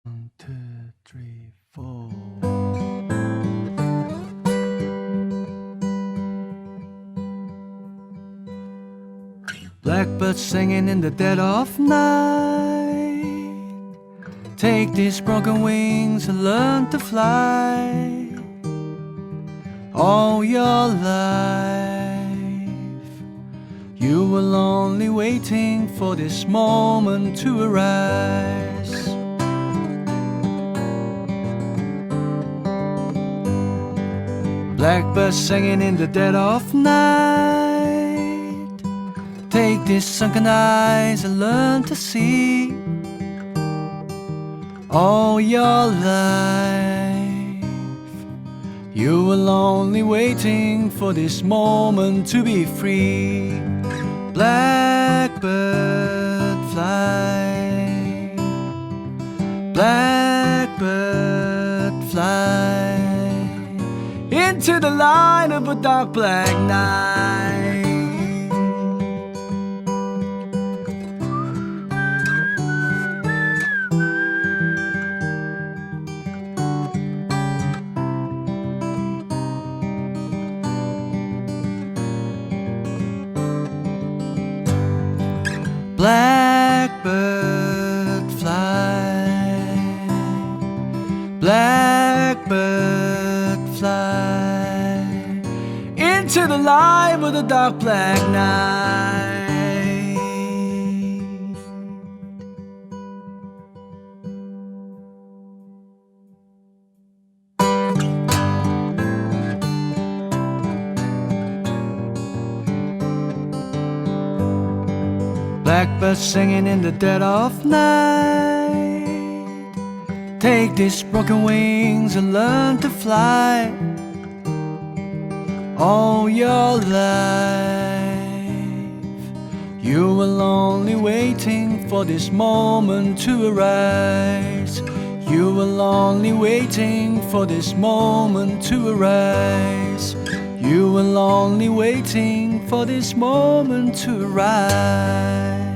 1, 2, 3, 4. Blackbird singing in the dead of night. Take these broken wings and learn to fly. All your life you were only waiting for this moment to arise. Blackbird singing in the dead of night. Take these sunken eyes and learn to see. All your life you were only waiting for this moment to be free. Blackbird fly, blackbird fly into the light of a dark black night. Blackbird fly, blackbird fly into the light of the dark black night. Blackbird singing in the dead of night. Take these broken wings and learn to fly. All your life you were only waiting for this moment to arise. You were only waiting for this moment to arise. You were only waiting for this moment to arise.